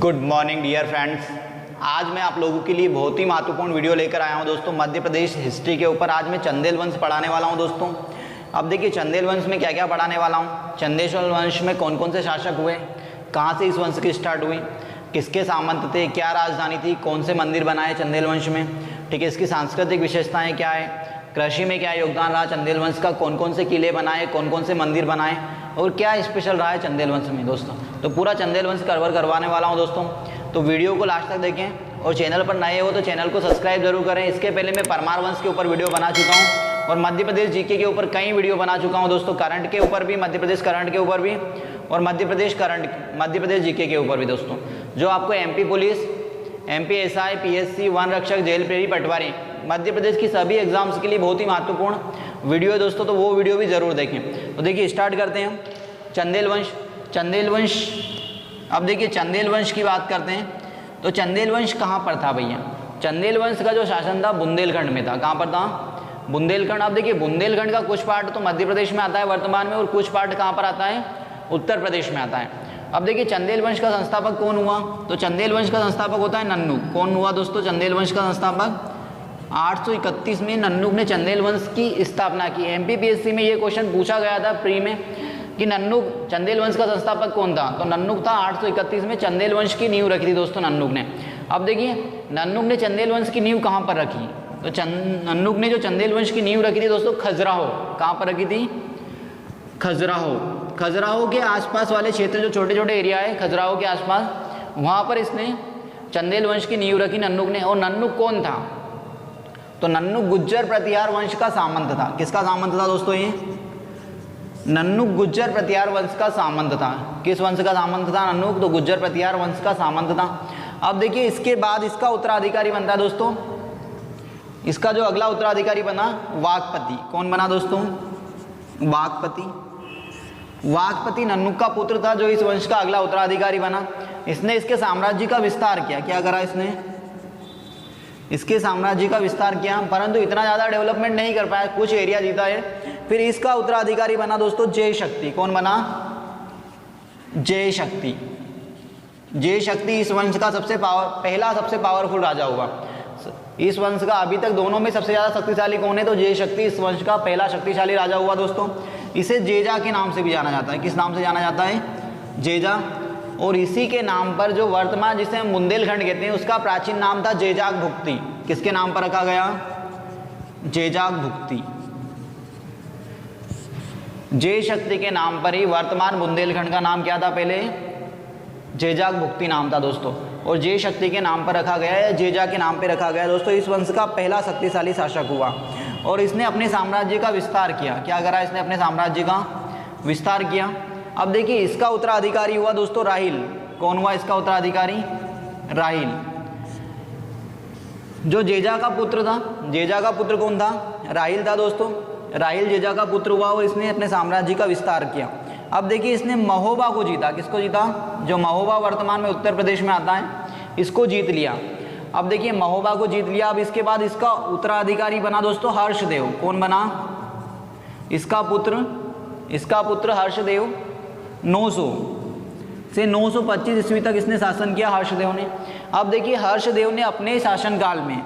Good morning dear friends. आज मैं आप लोगों के लिए बहुत ही महत्वपूर्ण वीडियो लेकर आया हूं दोस्तों। मध्य प्रदेश हिस्ट्री के ऊपर आज मैं चंदेल वंश पढ़ाने वाला हूं दोस्तों। अब देखिए चंदेल वंश में क्या क्या पढ़ाने वाला हूं। चंदेश्वर वंश में कौन कौन से शासक हुए, कहाँ से इस वंश की स्टार्ट हुई, किसके सामंत थे, क्या राजधानी थी, कौन से मंदिर बनाए चंदेल वंश में, ठीक है, इसकी सांस्कृतिक विशेषताएँ क्या है, कृषि में क्या योगदान रहा चंदेल वंश का, कौन कौन से किले बनाए, कौन कौन से मंदिर बनाए और क्या स्पेशल रहा है चंदेल वंश में दोस्तों। तो पूरा चंदेल वंश कवर करवाने वाला हूं दोस्तों। तो वीडियो को लास्ट तक देखें और चैनल पर नए हो तो चैनल को सब्सक्राइब जरूर करें। इसके पहले मैं परमार वंश के ऊपर वीडियो बना चुका हूं और मध्य प्रदेश जीके के ऊपर कई वीडियो बना चुका हूं दोस्तों। करंट के ऊपर भी, मध्य प्रदेश करंट के ऊपर भी और मध्य प्रदेश जीके के ऊपर भी दोस्तों। जो आपको MP police, MP SI, PSC, one रक्षक, जेल प्रेरी, पटवारी, मध्य प्रदेश की सभी एग्जाम्स के लिए बहुत ही महत्वपूर्ण वीडियो है दोस्तों। तो वो वीडियो भी ज़रूर देखें। तो देखिए स्टार्ट करते हैं चंदेल वंश। अब देखिए चंदेल वंश की बात करते हैं तो चंदेल वंश कहाँ पर था भैया। चंदेल वंश का जो शासन था बुंदेलखंड में था। कहाँ पर था? बुंदेलखंड। अब देखिए बुंदेलखंड का कुछ पार्ट तो मध्य प्रदेश में आता है वर्तमान में और कुछ पार्ट कहाँ पर आता है? उत्तर प्रदेश में आता है। अब देखिए चंदेल वंश का संस्थापक कौन हुआ? तो चंदेल वंश का संस्थापक होता है नन्नुक। कौन हुआ दोस्तों चंदेल वंश का संस्थापक? 831 में नन्नुक ने चंदेल वंश की स्थापना की। एमपीपीएससी में ये क्वेश्चन पूछा गया था प्री में कि नन्नुक चंदेल वंश का संस्थापक कौन था। तो नन्नुक था। 831 में चंदेल वंश की नींव रखी थी दोस्तों नन्नुक ने। अब देखिए नन्नुक ने चंदेल वंश की नींव कहाँ पर रखी? तो नन्नुक ने जो चंदेल वंश की नींव रखी थी दोस्तों खजुराहो। कहाँ पर रखी थी? खजुराहो के आसपास वाले क्षेत्र, जो छोटे छोटे एरिया है खजुराहो के आसपास, वहाँ पर इसने चंदेल वंश की नींव रखी नन्नुक ने। और नन्नुक कौन था? तो नन्नुक गुज्जर प्रतिहार वंश का सामंत था। किसका सामंत था दोस्तों? ये नन्नुक गुज्जर प्रतिहार वंश का सामंत था। किस वंश का सामंत था नन्नुक? तो गुज्जर प्रतिहार वंश का सामंत था। अब देखिए इसके बाद इसका उत्तराधिकारी बनता है दोस्तों। इसका जो अगला उत्तराधिकारी बना वाकपति। कौन बना दोस्तों? वाकपति नन्नुक का पुत्र था जो इस वंश का अगला उत्तराधिकारी बना। इसने इसके साम्राज्य का विस्तार किया। क्या करा इसने? इसके साम्राज्य का विस्तार किया, परंतु इतना ज़्यादा डेवलपमेंट नहीं कर पाया, कुछ एरिया जीता है। फिर इसका उत्तराधिकारी बना दोस्तों जय शक्ति। कौन बना? जय शक्ति इस वंश का सबसे पावरफुल राजा हुआ। इस वंश का अभी तक दोनों में सबसे ज़्यादा शक्तिशाली कौन है? तो जय शक्ति इस वंश का पहला शक्तिशाली राजा हुआ दोस्तों। इसे जेजा के नाम से भी जाना जाता है। किस नाम से जाना जाता है? जेजा। और इसी के नाम पर जो वर्तमान जिसे हम बुंदेलखंड कहते हैं उसका प्राचीन नाम था जेजाक भुक्ति। किसके नाम पर रखा गया? जेजाक भुक्ति। जय शक्ति के नाम पर ही वर्तमान बुंदेलखंड का नाम क्या था? पहले जेजाक भुक्ति नाम था दोस्तों। और जय शक्ति के नाम पर रखा गया है, जेजा के नाम पर रखा गया दोस्तों। इस वंश का पहला शक्तिशाली शासक हुआ और इसने अपने साम्राज्य का विस्तार किया। क्या करा इसने? अपने साम्राज्य का विस्तार किया। अब देखिए इसका उत्तराधिकारी हुआ दोस्तों राहिल। कौन हुआ इसका उत्तराधिकारी? राहिल, जो जेजा का पुत्र था। जेजा का पुत्र कौन था? राहिल था दोस्तों। राहिल जेजा का पुत्र हुआ और इसने अपने साम्राज्य का विस्तार किया। अब देखिए इसने महोबा को जीता। किसको जीता? जो महोबा वर्तमान में उत्तर प्रदेश में आता है, इसको जीत लिया। अब देखिए महोबा को जीत लिया। अब इसके बाद इसका उत्तराधिकारी बना दोस्तों हर्षदेव। कौन बना? इसका पुत्र हर्षदेव। 900 से 925 ईस्वी तक इसने शासन किया हर्षदेव ने। अब देखिए हर्षदेव ने अपने शासनकाल में,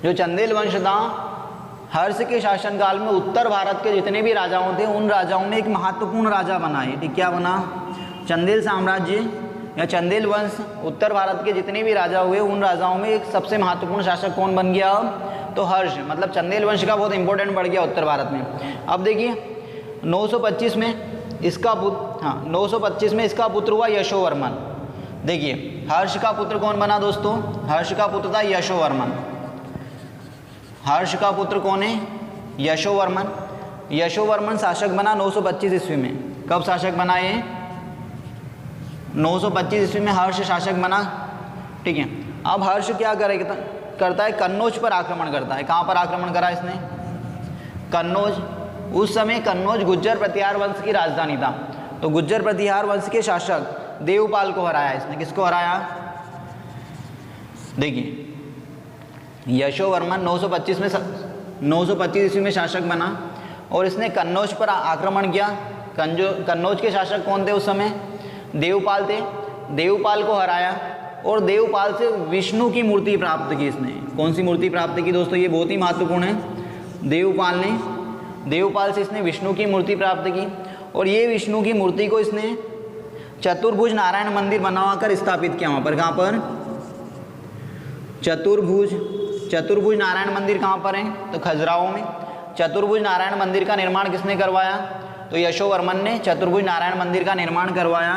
जो चंदेल वंश था, हर्ष के शासनकाल में उत्तर भारत के जितने भी राजाओं थे उन राजाओं में एक महत्वपूर्ण राजा बनाए। ठीक, क्या बना? चंदेल साम्राज्य या चंदेल वंश, उत्तर भारत के जितने भी राजा हुए उन राजाओं में एक सबसे महत्वपूर्ण शासक कौन बन गया? तो हर्ष, मतलब चंदेल वंश का बहुत इंपॉर्टेंट बढ़ गया उत्तर भारत में। अब देखिए 925 में इसका पुत्र हुआ यशोवर्मन। देखिए हर्ष का पुत्र कौन बना दोस्तों? हर्ष का पुत्र था यशोवर्मन। हर्ष का पुत्र कौन है? यशोवर्मन। यशोवर्मन शासक बना 925 ईस्वी में। कब शासक बना ये? 925 ईस्वी में हर्ष शासक बना। ठीक है। अब हर्ष क्या करता है? कन्नौज पर आक्रमण करता है। कहाँ पर आक्रमण करा इसने? कन्नौज। उस समय कन्नौज गुज्जर प्रतिहार वंश की राजधानी था। तो गुज्जर प्रतिहार वंश के शासक देवपाल को हराया इसने। किसको हराया? देखिए यशोवर्मन 925 ईस्वी में शासक बना और इसने कन्नौज पर आक्रमण किया। कन्नौज के शासक कौन थे उस समय? देवपाल थे। देवपाल को हराया और देवपाल से विष्णु की मूर्ति प्राप्त की इसने। कौन सी मूर्ति प्राप्त की दोस्तों, ये बहुत ही महत्वपूर्ण है। देवपाल से इसने विष्णु की मूर्ति प्राप्त की और ये विष्णु की मूर्ति को इसने चतुर्भुज नारायण मंदिर बनवाकर स्थापित किया। वहाँ पर, कहाँ पर, चतुर्भुज नारायण मंदिर कहाँ पर है, तो खजुराहो में। चतुर्भुज नारायण मंदिर का निर्माण किसने करवाया, तो यशोवर्मन ने चतुर्भुज नारायण मंदिर का निर्माण करवाया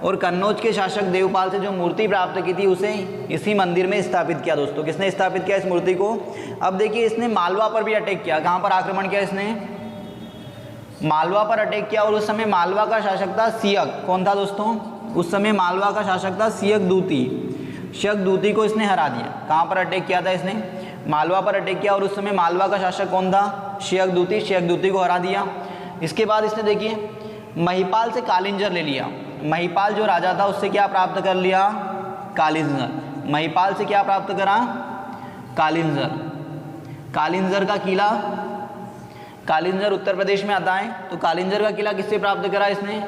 और कन्नौज के शासक देवपाल से जो मूर्ति प्राप्त की थी उसे इसी मंदिर में स्थापित किया। दोस्तों किसने स्थापित किया इस मूर्ति को। अब देखिए इसने मालवा पर भी अटैक किया। कहाँ पर आक्रमण किया इसने, मालवा पर अटैक किया और उस समय मालवा का शासक था सियक। कौन था दोस्तों, उस समय मालवा का शासक था सियक दूती को इसने हरा दिया। कहाँ पर अटैक किया था इसने, मालवा पर अटैक किया और उस समय मालवा का शासक कौन था, सियक दूती को हरा दिया। इसके बाद इसने देखिए महिपाल से कालिंजर ले लिया। महिपाल जो राजा था उससे क्या प्राप्त कर लिया, कालिंजर। महिपाल से क्या प्राप्त करा, कालिंजर का किला, कालिंजर उत्तर प्रदेश में आता है। तो कालिंजर का किला किससे प्राप्त करा इसने,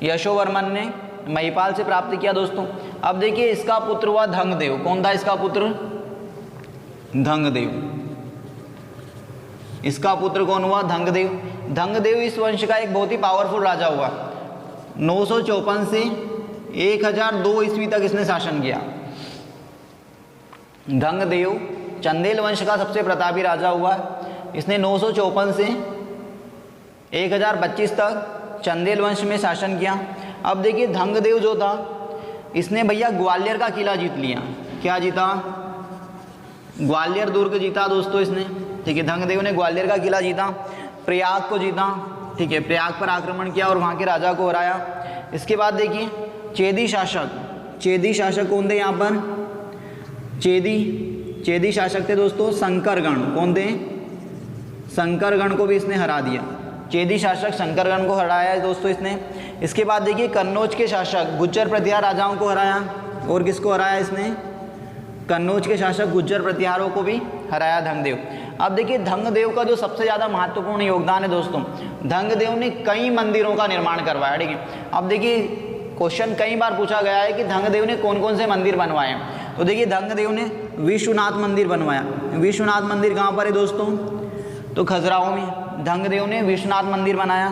यशोवर्मन ने महिपाल से प्राप्त किया। दोस्तों अब देखिए इसका पुत्र हुआ धंगदेव। कौन था इसका पुत्र, धंगदेव। इसका पुत्र कौन हुआ, धंगदेव इस वंश का एक बहुत ही पावरफुल राजा हुआ। 954 से 1002 ईस्वी तक इसने शासन किया। धंगदेव चंदेल वंश का सबसे प्रतापी राजा हुआ। इसने 954 से 1025 तक चंदेल वंश में शासन किया। अब देखिए धंगदेव जो था इसने भैया ग्वालियर का किला जीत लिया। क्या जीता, ग्वालियर दुर्ग जीता दोस्तों इसने। ठीक है, धंगदेव ने ग्वालियर का किला जीता, प्रयाग को जीता। ठीक है, प्रयाग पर आक्रमण किया और वहाँ के राजा को हराया। इसके बाद देखिए चेदी शासक कौन थे यहाँ पर, चेदी शासक थे दोस्तों शंकरगण। कौन थे, शंकरगण को भी इसने हरा दिया। चेदी शासक शंकरगण को हराया है दोस्तों इसने। इसके बाद देखिए कन्नौज के शासक गुज्जर प्रतिहार राजाओं को हराया। और किसको हराया इसने, कन्नौज के शासक गुज्जर प्रतिहारों को भी हराया धंगदेव। अब देखिए धंगदेव का जो सबसे ज़्यादा महत्वपूर्ण योगदान है दोस्तों, धंगदेव ने कई मंदिरों का निर्माण करवाया। ठीक है, अब देखिए क्वेश्चन कई बार पूछा गया है कि धंगदेव ने कौन कौन से मंदिर बनवाए। तो देखिए धंगदेव ने विश्वनाथ मंदिर बनवाया। विश्वनाथ मंदिर कहाँ पर है दोस्तों, तो खजुराहो में। धंगदेव ने विश्वनाथ मंदिर बनाया,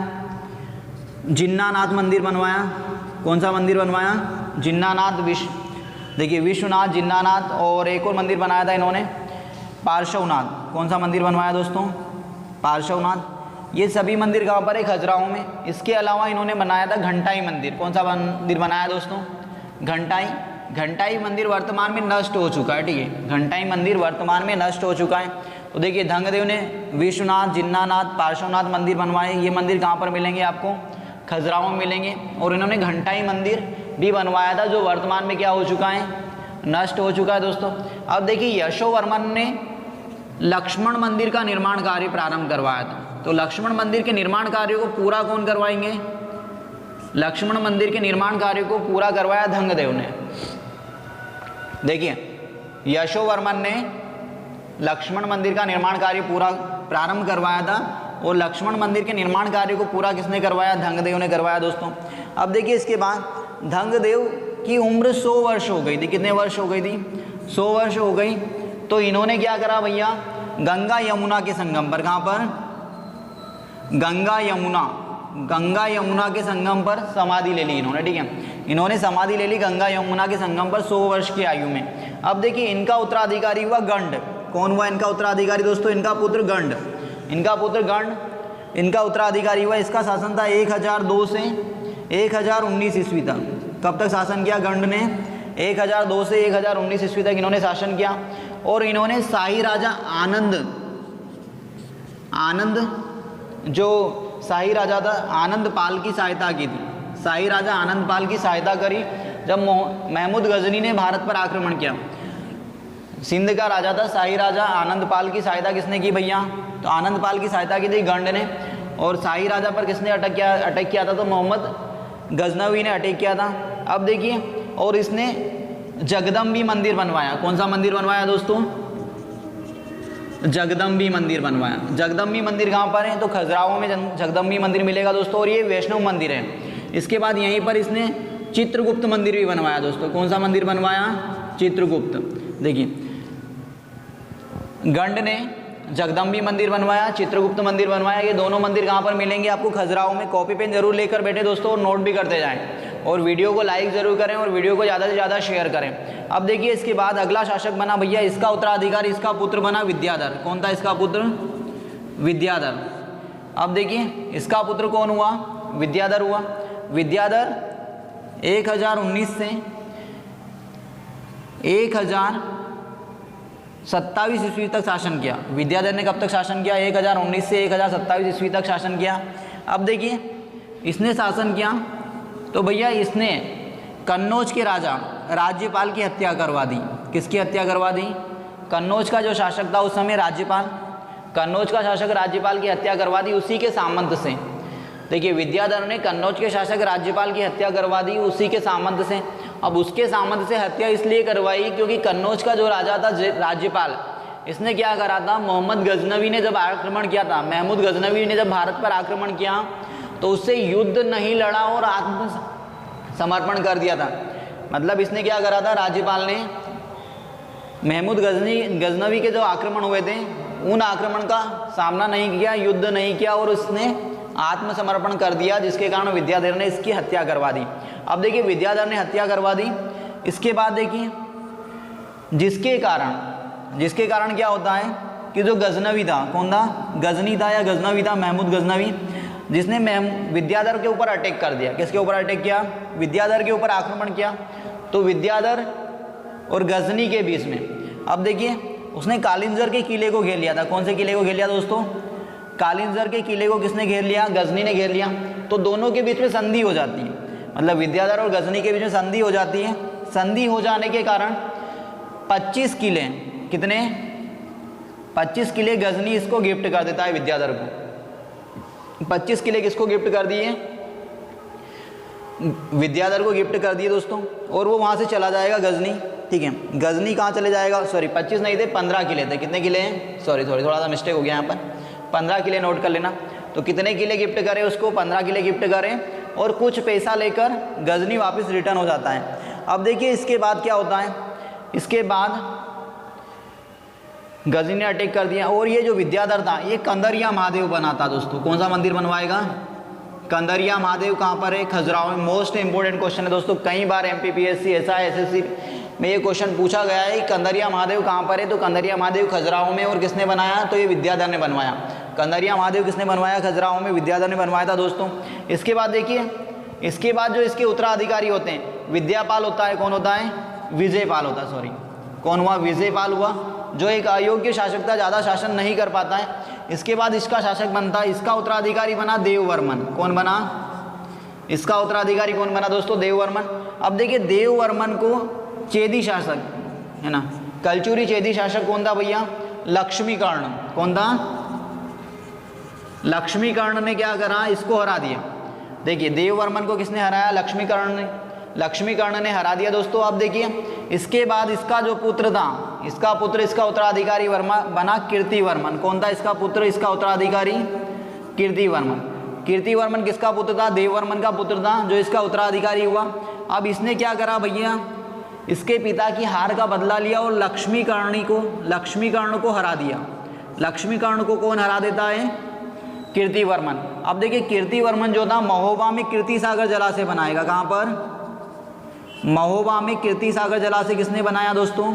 जिन्नानाथ मंदिर बनवाया। कौन सा मंदिर बनवाया, जिन्नानाथ। देखिए विश्वनाथ, जिन्नानाथ और एक और मंदिर बनाया था इन्होंने, पार्श्वनाथ। कौन सा मंदिर बनवाया दोस्तों, पार्श्वनाथ। ये सभी मंदिर कहाँ पर है, खजुराहो में। इसके अलावा इन्होंने बनाया था घंटाई मंदिर। कौन सा मंदिर बनाया दोस्तों, घंटाई मंदिर वर्तमान में नष्ट हो चुका है। ठीक है, घंटाई मंदिर वर्तमान में नष्ट हो चुका है। तो देखिए धंगदेव ने विश्वनाथ, जिन्नानाथ, पार्श्वनाथ मंदिर बनवाए। ये मंदिर कहाँ पर मिलेंगे आपको, खजुराहो में मिलेंगे। और इन्होंने घंटाई मंदिर भी बनवाया था जो वर्तमान में क्या हो चुका है, नष्ट हो चुका है दोस्तों। अब देखिए यशोवर्मन ने लक्ष्मण मंदिर का निर्माण कार्य प्रारंभ करवाया था। तो लक्ष्मण मंदिर के निर्माण कार्य को पूरा कौन करवाएंगे, लक्ष्मण मंदिर के निर्माण कार्य को पूरा करवाया धंगदेव ने। देखिए यशोवर्मन ने लक्ष्मण मंदिर का निर्माण कार्य पूरा प्रारंभ करवाया था और लक्ष्मण मंदिर के निर्माण कार्य को पूरा किसने करवाया, धंगदेव ने करवाया दोस्तों। अब देखिए इसके बाद धंगदेव की उम्र 100 वर्ष हो गई थी। कितने वर्ष हो गई थी, 100 वर्ष हो गई। तो इन्होंने क्या करा भैया, गंगा यमुना के संगम पर, कहाँ पर, गंगा यमुना के संगम पर समाधि ले ली इन्होंने। ठीक है, इन्होंने समाधि ले ली गंगा यमुना के संगम पर 100 वर्ष की आयु में। अब देखिए इनका उत्तराधिकारी हुआ गंड। कौन हुआ इनका उत्तराधिकारी दोस्तों, इनका पुत्र गंड। इनका उत्तराधिकारी हुआ। इसका शासन था 1002 से 1019 ईस्वी तक। कब तक शासन किया गंड ने, 1002 से 1019 ईस्वी तक इन्होंने शासन किया। और इन्होंने शाही राजा आनंद जो शाही राजा था आनंद पाल की सहायता की थी। शाही राजा आनंद पाल की सहायता करी जब महमूद गजनी ने भारत पर आक्रमण किया। सिंध का राजा था शाही राजा आनंद पाल की सहायता किसने की भैया, तो आनंद पाल की सहायता की थी गंड ने। और शाही राजा पर किसने अटैक किया था, तो मोहम्मद गजनवी ने अटैक किया था। अब देखिए और इसने जगदम्बी मंदिर बनवाया। कौन सा मंदिर बनवाया दोस्तों, जगदम्बी मंदिर बनवाया। जगदम्बी मंदिर कहाँ पर है, तो खजुराहो में जगदम्बी मंदिर मिलेगा दोस्तों। और ये वैष्णव मंदिर है। इसके बाद यहीं पर इसने चित्रगुप्त मंदिर भी बनवाया दोस्तों। कौन सा मंदिर बनवाया? चित्रगुप्त। देखिए, गंड ने जगदम्बी मंदिर बनवाया, चित्रगुप्त मंदिर बनवाया। ये दोनों मंदिर कहाँ पर मिलेंगे आपको? खजुराहो में। कॉपी पेन जरूर लेकर बैठे दोस्तों और नोट भी करते जाएं, और वीडियो को लाइक जरूर करें और वीडियो को ज़्यादा से ज़्यादा शेयर करें। अब देखिए, इसके बाद अगला शासक बना भैया, इसका उत्तराधिकारी, इसका पुत्र बना विद्याधर। कौन था इसका पुत्र? विद्याधर। अब देखिए, इसका पुत्र कौन हुआ? विद्याधर हुआ। विद्याधर 1019 से 1027 ईस्वी तक शासन किया। विद्याधर ने कब तक शासन किया? 1019 से 1027 ईस्वी तक शासन किया। अब देखिए, इसने शासन किया तो भैया इसने कन्नौज के राजा राज्यपाल की हत्या करवा दी। किसकी हत्या करवा दी? कन्नौज का जो शासक था उस समय राज्यपाल, कन्नौज का शासक राज्यपाल की हत्या करवा दी उसी के सामंत से। देखिए, विद्याधर ने कन्नौज के शासक राज्यपाल की हत्या करवा दी उसी के सामंत से। अब उसके सामंत से हत्या इसलिए करवाई क्योंकि कन्नौज का जो राजा था राज्यपाल, इसने क्या करा था? मोहम्मद गजनवी ने जब आक्रमण किया था, महमूद गजनवी ने जब भारत पर आक्रमण किया तो उससे युद्ध नहीं लड़ा और आत्मसमर्पण कर दिया था। मतलब इसने क्या करा था? राज्यपाल ने महमूद गजनवी के जो आक्रमण हुए थे उन आक्रमण का सामना नहीं किया, युद्ध नहीं किया और उसने आत्मसमर्पण कर दिया, जिसके कारण विद्याधर ने इसकी हत्या करवा दी। अब देखिए, विद्याधर ने हत्या करवा दी। इसके बाद देखिए, जिसके कारण क्या होता है कि जो गजनवी था, कौन था? गजनी था या गजनवी था? महमूद गजनवी, जिसने विद्याधर के ऊपर अटैक कर दिया। किसके ऊपर अटैक किया? विद्याधर के ऊपर आक्रमण किया। तो विद्याधर और गजनी के बीच में, अब देखिए, उसने कालिंजर के किले को घेर लिया था। कौन से किले को घेर लिया दोस्तों? कालिंजर के किले को किसने घेर लिया? गजनी ने घेर लिया। तो दोनों के बीच में संधि हो जाती है, मतलब विद्याधर और गजनी के बीच में संधि हो जाती है। संधि हो जाने के कारण 25 किले, कितने? 25 किले गजनी इसको गिफ्ट कर देता है विद्याधर को। 25 किले किसको गिफ्ट कर दिए? विद्याधर को गिफ्ट कर दिए दोस्तों। और वो वहाँ से चला जाएगा गजनी। ठीक है, गजनी कहाँ चले जाएगा? सॉरी, 25 नहीं थे, 15 किले थे। कितने किले हैं? सॉरी थोड़ा सा मिस्टेक हो गया यहाँ पर। 15 किले नोट कर लेना। तो कितने किले गिफ्ट करें उसको? 15 किले गिफ्ट करें और कुछ पैसा लेकर गजनी वापस रिटर्न हो जाता है। अब देखिए, इसके बाद क्या होता है? इसके बाद गजनी ने अटैक कर दिया और ये जो विद्याधर था ये कंदरिया महादेव बनाता दोस्तों। कौन सा मंदिर बनवाएगा? कंदरिया महादेव कहाँ पर है? खजुराहो में। मोस्ट इंपोर्टेंट क्वेश्चन है दोस्तों, कई बार MPPSC SI SSC में ये क्वेश्चन पूछा गया है। कंदरिया महादेव कहाँ पर है? तो कंदरिया महादेव खजुराहो में। और किसने बनाया? तो ये विद्याधर ने बनवाया। कंदरिया महादेव किसने बनवाया? खजुराहो में विद्याधर ने बनवाया था दोस्तों। इसके बाद देखिए, इसके बाद जो इसके उत्तराधिकारी होते हैं, विद्यापाल होता है। कौन होता है? विजयपाल होता है। सॉरी, कौन हुआ? विजयपाल हुआ, जो एक अयोग्य शासक था, ज़्यादा शासन नहीं कर पाता है। इसके बाद इसका शासक बनता है, इसका उत्तराधिकारी बना देववर्मन। कौन बना? इसका उत्तराधिकारी कौन बना दोस्तों? देववर्मन। अब देखिए, देववर्मन को चेदी शासक है ना, कलचुरी चेदी शासक कौन था भैया? लक्ष्मीकर्ण। कौन था? लक्ष्मीकर्ण ने क्या करा? इसको हरा दिया। देखिए, देववर्मन को किसने हराया? लक्ष्मीकर्ण ने। लक्ष्मीकर्ण ने हरा दिया दोस्तों। अब देखिए, इसके बाद इसका जो पुत्र था, इसका पुत्र इसका उत्तराधिकारी वर्मा बना कीर्तिवर्मन। कौन था इसका पुत्र? इसका उत्तराधिकारी कीर्तिवर्मन। कीर्तिवर्मन किसका पुत्र था? देववर्मन का पुत्र था, जो इसका उत्तराधिकारी हुआ। अब इसने क्या करा भैया? इसके पिता की हार का बदला लिया और लक्ष्मीकर्ण को हरा दिया। लक्ष्मीकर्ण को कौन हरा देता है? कीर्तिवर्मन। अब देखिए, कीर्तिवर्मन जो था महोबा में कीर्ति सागर जलाशय बनाएगा। कहाँ पर? महोबा में कीर्ति सागर जलाशय किसने बनाया दोस्तों?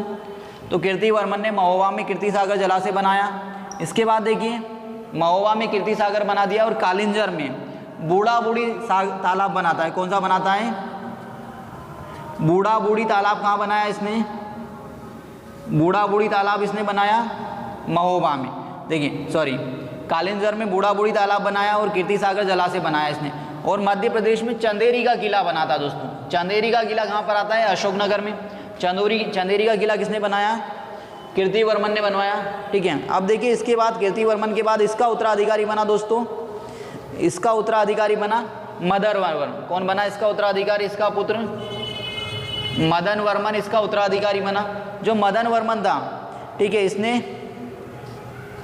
तो कीर्तिवर्मन ने महोबा में कीर्ति सागर जलाशय बनाया। इसके बाद देखिए, महोबा में कीर्ति सागर बना दिया और कालिंजर में बूढ़ा बूढ़ी तालाब बनाता है। कौन सा बनाता है? बूढ़ा बूढ़ी तालाब। कहाँ बनाया इसने? बूढ़ा बूढ़ी तालाब इसने बनाया महोबा में। देखिए, सॉरी, कालिंजर में बूढ़ा बूढ़ी तालाब बनाया और कीर्ति सागर जलाशय बनाया इसने। और मध्य प्रदेश में चंदेरी का किला बना था दोस्तों। चंदेरी का किला कहाँ पर आता है? अशोकनगर में। चंदेरी का किला किसने बनाया? कीर्तिवर्मन ने बनवाया। ठीक है, अब देखिए, इसके बाद कीर्तिवर्मन के बाद इसका उत्तराधिकारी बना दोस्तों, इसका उत्तराधिकारी बना मदन वर्मन। कौन बना इसका उत्तराधिकारी? इसका पुत्र मदन वर्मन इसका उत्तराधिकारी बना। जो मदन वर्मन था, ठीक है, इसने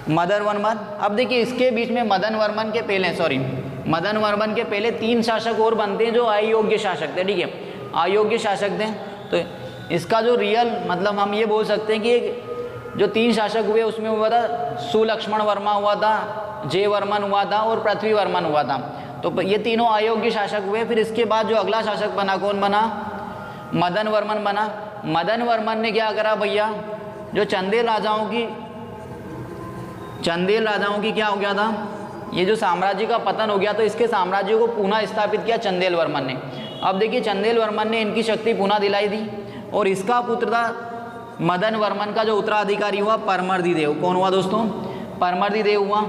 मदन वर्मन। अब देखिए, इसके बीच में मदन वर्मन के पहले 3 शासक और बनते हैं जो अयोग्य शासक थे। ठीक है, अयोग्य शासक थे। तो इसका जो रियल मतलब हम ये बोल सकते हैं कि जो 3 शासक हुए उसमें हुआ था सुलक्ष्मण वर्मा हुआ था, जय वर्मन हुआ था और पृथ्वी वर्मन हुआ था। तो ये तीनों अयोग्य शासक हुए। फिर इसके बाद जो अगला शासक बना कौन बना? मदन वर्मन बना। मदन वर्मन ने क्या करा भैया, जो चंदेल राजाओं की क्या हो गया था, ये जो साम्राज्य का पतन हो गया तो इसके साम्राज्य को पुनः स्थापित किया चंदेल वर्मन ने। अब देखिए चंदेल वर्मन ने इनकी शक्ति पुनः दिलाई दी और इसका पुत्र था मदन वर्मन का जो उत्तराधिकारी हुआ परमर्दी देव। कौन हुआ दोस्तों? परमर्दी देव हुआ।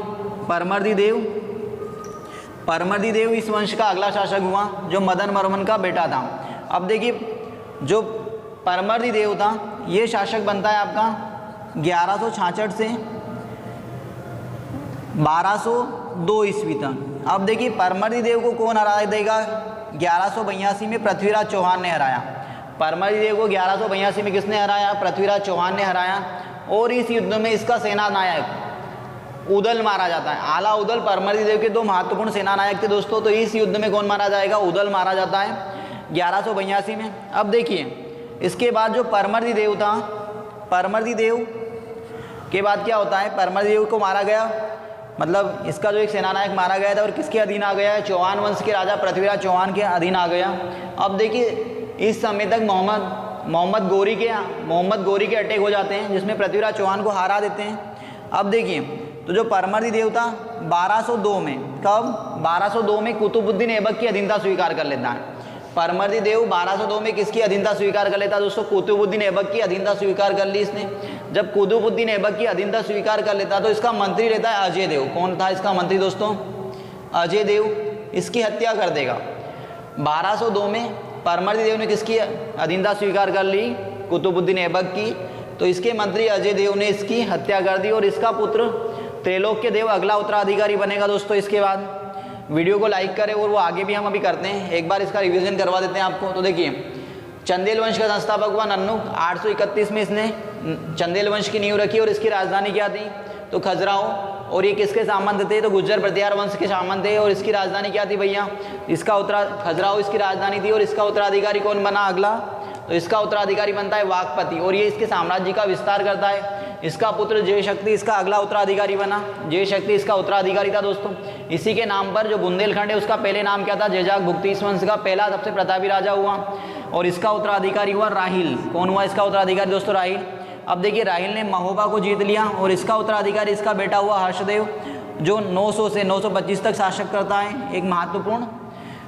परमर्दी देव इस वंश का अगला शासक हुआ जो मदन वर्मन का बेटा था। अब देखिए जो परमर्दी देव था ये शासक बनता है आपका 1166 से 1202 ईस्वी तक। अब देखिए परमर्दी देव को कौन हरा देगा? 1182 में पृथ्वीराज चौहान ने हराया। परमर्दी देव को 1182 में किसने हराया? पृथ्वीराज चौहान ने हराया। और इस युद्ध में इसका सेना नायक उदल मारा जाता है। आला उदल परमर्दी देव के 2 महत्वपूर्ण सेना नायक थे दोस्तों। तो इस युद्ध में कौन मारा जाएगा? उदल मारा जाता है 1182 में। अब देखिए इसके बाद जो परमर्दी देव था, परमर्दी देव के बाद क्या होता है? परमर्दी देव को मारा गया, मतलब इसका जो एक सेनानायक मारा गया था और किसके अधीन आ गया है? चौहान वंश के राजा पृथ्वीराज चौहान के अधीन आ गया। अब देखिए इस समय तक मोहम्मद गौरी के अटैक हो जाते हैं जिसमें पृथ्वीराज चौहान को हरा देते हैं। अब देखिए तो जो परमर्दी देव था 1202 में, कब? 1202 में कुतुबुद्दीन ऐबक की अधीनता स्वीकार कर लेता है। परमर्दी देव 1202 में किसकी अधीनता स्वीकार कर लेता है दोस्तों? कुतुबुद्दीन ऐबक की अधीनता स्वीकार कर ली इसने। जब कुतुबुद्दीन ऐबक की अधीनता स्वीकार कर लेता तो इसका मंत्री रहता है अजय देव। कौन था इसका मंत्री दोस्तों? अजय देव। इसकी हत्या कर देगा। 1202 में परमर्दी देव ने किसकी अधीनता स्वीकार कर ली? कुतुबुद्दीन ऐबक की। तो इसके मंत्री अजय देव ने इसकी हत्या कर दी और इसका पुत्र त्रैलोक्य देव अगला उत्तराधिकारी बनेगा दोस्तों। इसके बाद वीडियो को लाइक करें और वो आगे भी हम अभी करते हैं, एक बार इसका रिवीजन करवा देते हैं आपको। तो देखिए चंदेल वंश का संस्थापक हुआ नन्नुक। 831 में इसने चंदेल वंश की नींव रखी और इसकी राजधानी क्या थी? तो खजुराहो। और ये किसके सामंत थे? तो गुज्जर प्रतिहार वंश के सामंत थे। और इसकी राजधानी क्या थी भैया? इसका खजुराहो इसकी राजधानी थी। और इसका उत्तराधिकारी कौन बना अगला? तो इसका उत्तराधिकारी बनता है वाकपति और ये इसके साम्राज्य का विस्तार करता है। इसका पुत्र जयशक्ति इसका अगला उत्तराधिकारी बना। जयशक्ति इसका उत्तराधिकारी था दोस्तों। इसी के नाम पर जो बुंदेलखंड है उसका पहले नाम क्या था? जैजाक भुक्ति। इस वंश का पहला सबसे प्रतापी राजा हुआ और इसका उत्तराधिकारी हुआ राहिल। कौन हुआ इसका उत्तराधिकारी दोस्तों? राहिल। अब देखिए राहिल ने महोबा को जीत लिया और इसका उत्तराधिकारी इसका बेटा हुआ हर्षदेव जो 900 से 925 तक शासक करता है। एक महत्वपूर्ण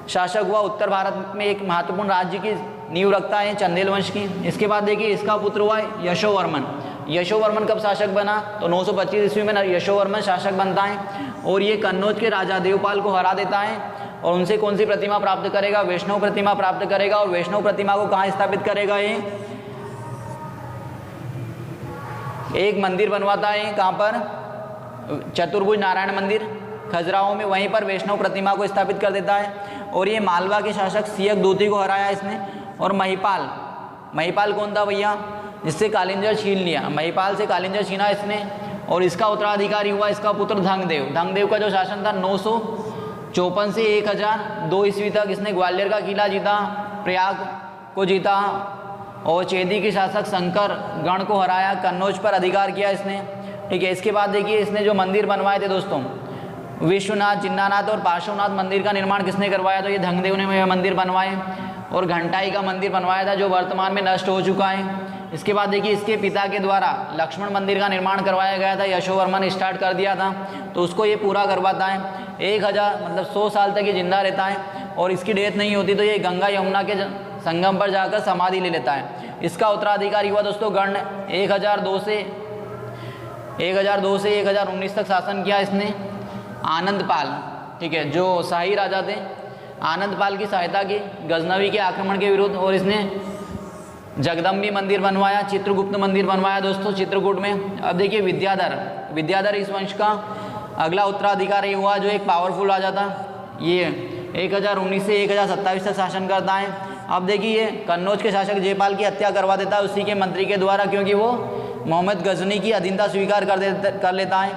शासक हुआ, उत्तर भारत में एक महत्वपूर्ण राज्य की नींव रखता है चंदेल वंश की। इसके बाद देखिए इसका पुत्र हुआ यशोवर्मन। यशोवर्मन कब शासक बना? तो 925 ईस्वी में यशोवर्मन शासक बनता है और ये कन्नौज के राजा देवपाल को हरा देता है और उनसे कौन सी प्रतिमा प्राप्त करेगा? वैष्णव प्रतिमा प्राप्त करेगा। और वैष्णव प्रतिमा को कहाँ स्थापित करेगा? ये एक मंदिर बनवाता है। कहाँ पर? चतुर्भुज नारायण मंदिर खजुराहो में, वहीं पर वैष्णव प्रतिमा को स्थापित कर देता है। और ये मालवा के शासक सियक दूती को हराया इसने। और महिपाल कौन था भैया? जिससे कालिंजर छीन लिया। महिपाल से कालिंजर छीना इसने और इसका उत्तराधिकारी हुआ इसका पुत्र धंगदेव। धंगदेव का जो शासन था 954 से 1002 ईस्वी तक इसने ग्वालियर का किला जीता, प्रयाग को जीता और चेदी के शासक शंकर गण को हराया। कन्नौज पर अधिकार किया इसने। ठीक है। इसके बाद देखिए इसने जो मंदिर बनवाए थे दोस्तों, विश्वनाथ, जिन्नानाथ और पार्श्वनाथ मंदिर का निर्माण किसने करवाया? तो ये धंगदेव ने मंदिर बनवाए। और घंटाई का मंदिर बनवाया था जो वर्तमान में नष्ट हो चुका है। इसके बाद देखिए इसके पिता के द्वारा लक्ष्मण मंदिर का निर्माण करवाया गया था। यशोवर्मन स्टार्ट कर दिया था तो उसको ये पूरा करवाता है। 1000 मतलब 100 साल तक ये जिंदा रहता है और इसकी डेथ नहीं होती तो ये गंगा यमुना के संगम पर जाकर समाधि ले लेता है। इसका उत्तराधिकारी हुआ दोस्तों गण। 1002 से 1019 तक शासन किया इसने। आनंदपाल, ठीक है, जो शाही राजा थे, आनंदपाल की सहायता की गजनवी के आक्रमण के विरुद्ध। और इसने जगदम्बी मंदिर बनवाया, चित्रगुप्त मंदिर बनवाया दोस्तों चित्रकूट में। अब देखिए विद्याधर इस वंश का अगला उत्तराधिकारी हुआ जो एक पावरफुल राजा था। ये 1019 से 1027 तक शासन करता है। अब देखिए ये कन्नौज के शासक जयपाल की हत्या करवा देता है उसी के मंत्री के द्वारा, क्योंकि वो मोहम्मद गजनी की अधीनता स्वीकार कर लेता है।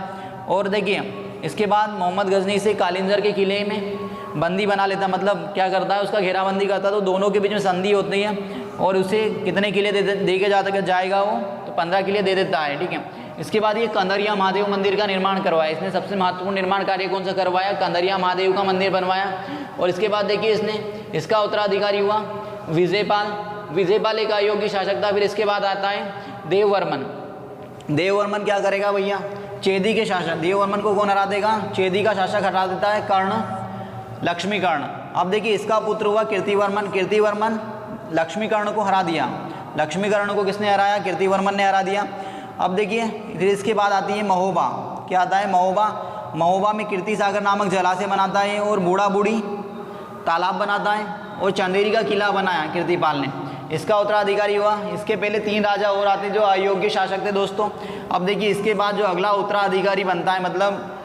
और देखिए इसके बाद मोहम्मद गजनी से कालिंजर के किले में बंदी बना लेता, मतलब क्या करता है उसका घेराबंदी करता, तो दोनों के बीच में संधि होती है और उसे कितने किले दे के जाएगा वो, तो 15 किले दे देता है, ठीक है। इसके बाद ये कंदरिया महादेव मंदिर का निर्माण करवाया इसने, सबसे महत्वपूर्ण निर्माण कार्य कौन सा करवाया, कंदरिया महादेव का मंदिर बनवाया। और इसके बाद देखिए इसने इसका उत्तराधिकारी हुआ विजयपाल। विजयपाल एक अयोग्य शासक था। फिर इसके बाद आता है देववर्मन। देववर्मन क्या करेगा भैया, चेदी के शासक, देववर्मन को कौन हरा देगा, चेदी का शासक हटा देता है कर्ण, लक्ष्मीकर्ण। अब देखिए इसका पुत्र हुआ कीर्तिवर्मन। कीर्तिवर्मन लक्ष्मीकर्ण को हरा दिया। लक्ष्मीकर्ण को किसने हराया, कीर्तिवर्मन ने हरा दिया। अब देखिए फिर इसके बाद आती है महोबा। क्या आता है, महोबा। महोबा में कीर्ति सागर नामक जलाशय बनाता है और बूढ़ा बूढ़ी तालाब बनाता है और चंदेरी का किला बनाया कीर्तिपाल ने। इसका उत्तराधिकारी हुआ। इसके पहले 3 राजा और आते जो अयोग्य शासक थे दोस्तों। अब देखिए इसके बाद जो अगला उत्तराधिकारी बनता है, मतलब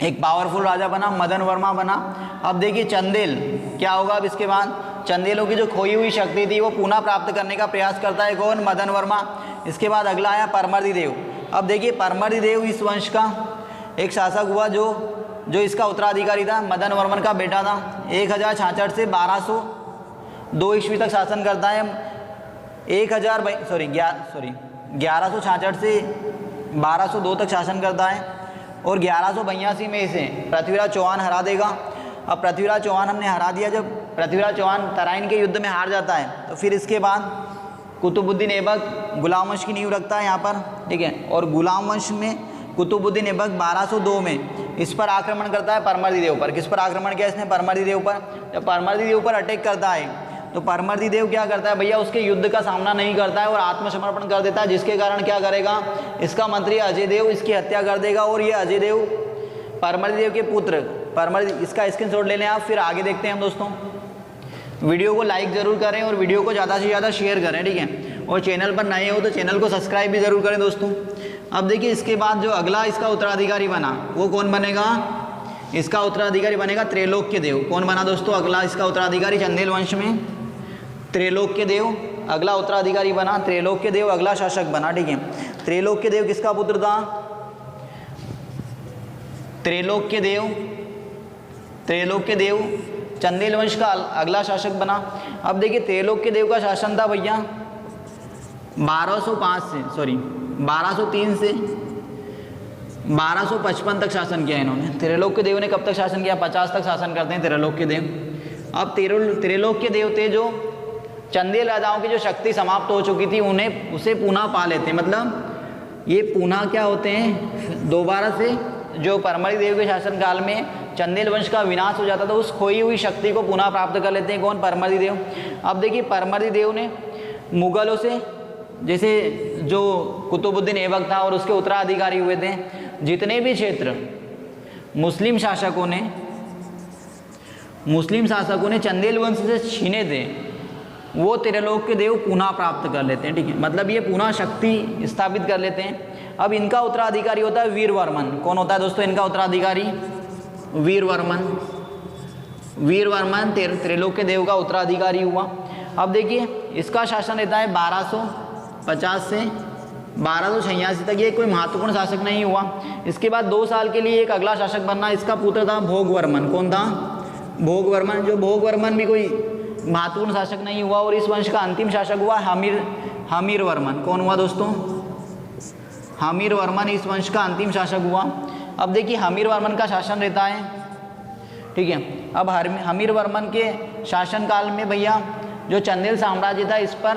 एक पावरफुल राजा बना, मदन वर्मा बना। अब देखिए चंदेल क्या होगा, अब इसके बाद चंदेलों की जो खोई हुई शक्ति थी वो पुनः प्राप्त करने का प्रयास करता है कौन, मदन वर्मा। इसके बाद अगला आया परमर्दी देव। अब देखिए परमर्दी देव इस वंश का एक शासक हुआ जो इसका उत्तराधिकारी था, मदन वर्मन का बेटा था। 1066 से 1202 ईस्वी तक शासन करता है। 1166 से 1202 तक शासन करता है और 1182 में इसे पृथ्वीराज चौहान हरा देगा। अब पृथ्वीराज चौहान हमने हरा दिया। जब पृथ्वीराज चौहान तराइन के युद्ध में हार जाता है तो फिर इसके बाद कुतुबुद्दीन ऐबक गुलाम वंश की नींव रखता है यहाँ पर, ठीक है। और गुलाम वंश में कुतुबुद्दीन ऐबक 1202 में इस पर आक्रमण करता है, परमर्दी देव पर। किस पर आक्रमण किया इसने, परमर्दी देव पर। जब परमर्दी देव पर अटैक करता है तो परमर्दी देव क्या करता है भैया, उसके युद्ध का सामना नहीं करता है और आत्मसमर्पण कर देता है, जिसके कारण क्या करेगा, इसका मंत्री अजय देव इसकी हत्या कर देगा। और ये अजय देव परमर्दी देव के पुत्र इसका स्क्रीनशॉट ले लें आप। फिर आगे देखते हैं हम दोस्तों। वीडियो को लाइक ज़रूर करें और वीडियो को ज़्यादा से ज़्यादा शेयर करें, ठीक है। और चैनल पर नए हो तो चैनल को सब्सक्राइब भी ज़रूर करें दोस्तों। अब देखिए इसके बाद जो अगला इसका उत्तराधिकारी बना वो कौन बनेगा, इसका उत्तराधिकारी बनेगा त्रैलोक्य देव। कौन बना दोस्तों अगला इसका उत्तराधिकारी, चंदेल वंश में त्रैलोक्य देव अगला उत्तराधिकारी बना। त्रैलोक्य देव अगला शासक बना, ठीक है। त्रैलोक्य देव किसका पुत्र था, त्रैलोक्य देव चंदेल वंश का अगला शासक बना। अब देखिए त्रैलोक्य देव का शासन था भैया 1203 से 1255 तक शासन किया इन्होंने। त्रैलोक्य देव ने कब तक शासन किया, 50 तक शासन करते हैं त्रैलोक्य देव। अब त्रैलोक्य देव थे जो चंदेल राजाओं की जो शक्ति समाप्त हो चुकी थी उसे पुनः पा लेते हैं, मतलब ये पुनः क्या होते हैं, दोबारा से जो परमर्दी देव के शासनकाल में चंदेल वंश का विनाश हो जाता था उस खोई हुई शक्ति को पुनः प्राप्त कर लेते हैं कौन, परमर्दी देव। अब देखिए परमर्दी देव ने मुगलों से, जैसे जो कुतुबुद्दीन ऐबक था और उसके उत्तराधिकारी हुए थे, जितने भी क्षेत्र मुस्लिम शासकों ने चंदेल वंश से छीने थे वो त्रैलोक्य देव पुनः प्राप्त कर लेते हैं, ठीक है। मतलब ये पुनः शक्ति स्थापित कर लेते हैं। अब इनका उत्तराधिकारी होता है वीरवर्मन। कौन होता है दोस्तों इनका उत्तराधिकारी, वीरवर्मन त्रैलोक्य देव का उत्तराधिकारी हुआ। अब देखिए इसका शासन रहता है 1250 से 1286 तक। ये कोई महत्वपूर्ण शासक नहीं हुआ। इसके बाद 2 साल के लिए एक अगला शासक बनना, इसका पुत्र था भोगवर्मन। कौन था, भोगवर्मन। जो भोगवर्मन भी कोई महत्वपूर्ण शासक नहीं हुआ और इस वंश का अंतिम शासक हुआ हमीरवर्मन। कौन हुआ दोस्तों, हमीरवर्मन इस वंश का अंतिम शासक हुआ। अब देखिए हमीरवर्मन का शासन रहता है, ठीक है। अब हमीरवर्मन के शासनकाल में भैया जो चंदेल साम्राज्य था इस पर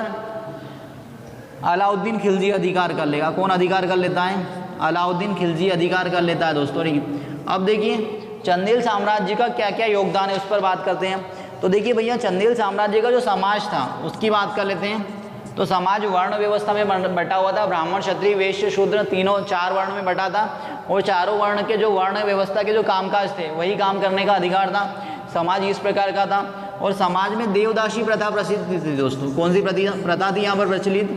अलाउद्दीन खिलजी अधिकार कर लेगा। कौन अधिकार कर लेता है, अलाउद्दीन खिलजी अधिकार कर लेता है दोस्तों, ठीक है। अब देखिए चंदेल साम्राज्य का क्या क्या योगदान है उस पर बात करते हैं। तो देखिए भैया चंदेल साम्राज्य का जो समाज था उसकी बात कर लेते हैं। तो समाज वर्ण व्यवस्था में बटा हुआ था, ब्राह्मण क्षत्रिय वैश्य शूद्र तीनों 4 वर्ण में बटा था और चारों वर्ण के जो वर्ण व्यवस्था के जो कामकाज थे वही काम करने का अधिकार था। समाज इस प्रकार का था और समाज में देवदासी प्रथा प्रसिद्ध थी दोस्तों। कौन सी प्रथा थी यहाँ पर प्रचलित,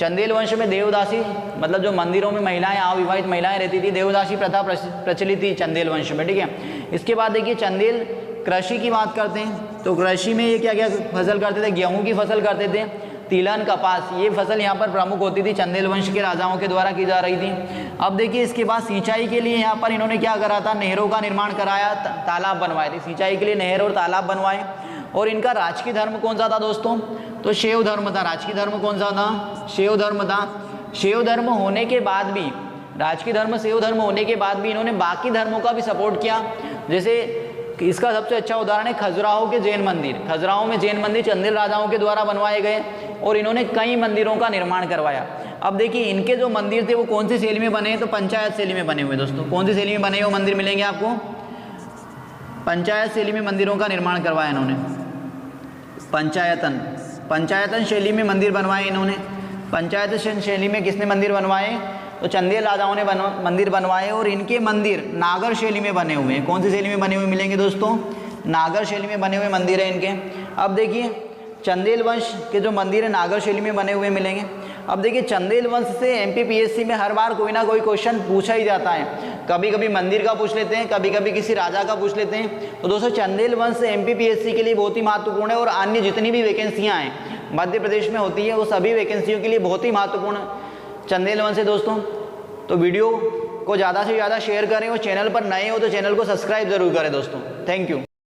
चंदेल वंश में देवदासी, मतलब जो मंदिरों में महिलाएं, अविवाहित महिलाएं रहती थी, देवदासी प्रथा प्रचलित थी चंदेल वंश में, ठीक है। इसके बाद देखिए चंदेल कृषि की बात करते हैं तो कृषि में ये क्या क्या फसल करते थे, गेहूं की फसल करते थे, तिलहन, कपास, ये फसल यहाँ पर प्रमुख होती थी, चंदेल वंश के राजाओं के द्वारा की जा रही थी। अब देखिए इसके बाद सिंचाई के लिए यहाँ पर इन्होंने क्या करा था, नहरों का निर्माण कराया, तालाब बनवाए थे, सिंचाई के लिए नहर और तालाब बनवाए। और इनका राजकीय धर्म कौन सा था दोस्तों, तो शैव धर्म था। राजकीय धर्म कौन सा था, शैव धर्म था। शैव धर्म होने के बाद भी, राजकीय धर्म शैव धर्म होने के बाद भी इन्होंने बाकी धर्मों का भी सपोर्ट किया। जैसे इसका सबसे अच्छा उदाहरण है खजुराहो के जैन मंदिर। खजुराहो में जैन मंदिर चंदेल राजाओं के द्वारा बनवाए गए और इन्होंने कई मंदिरों का निर्माण करवाया। अब देखिए इनके जो मंदिर थे वो कौन सी शैली में बने हैं, तो पंचायत शैली में बने हुए। दोस्तों कौन सी शैली में बने हुए मंदिर मिलेंगे आपको, पंचायत शैली में मंदिरों का निर्माण करवाया इन्होंने। पंचायतन शैली में मंदिर बनवाए इन्होंने। पंचायत शैली में किसने मंदिर बनवाए, तो चंदेल राजाओं ने मंदिर बनवाए। और इनके मंदिर नागर शैली में बने हुए हैं। कौन सी शैली में बने हुए मिलेंगे दोस्तों, नागर शैली में बने हुए मंदिर है इनके। अब देखिए चंदेल वंश के जो मंदिर है नागर शैली में बने हुए मिलेंगे। अब देखिए चंदेल वंश से एमपीपीएससी में हर बार कोई ना कोई क्वेश्चन पूछा ही जाता है। कभी कभी मंदिर का पूछ लेते हैं, कभी कभी किसी राजा का पूछ लेते हैं। तो दोस्तों चंदेल वंश एमपीपीएससी के लिए बहुत ही महत्वपूर्ण है। और अन्य जितनी भी वैकेंसियाँ हैं मध्य प्रदेश में होती है वो सभी वैकेंसियों के लिए बहुत ही महत्वपूर्ण चंदेल वंश है दोस्तों। तो वीडियो को ज़्यादा से ज़्यादा शेयर करें और चैनल पर नए हो तो चैनल को सब्सक्राइब जरूर करें दोस्तों। Thank you.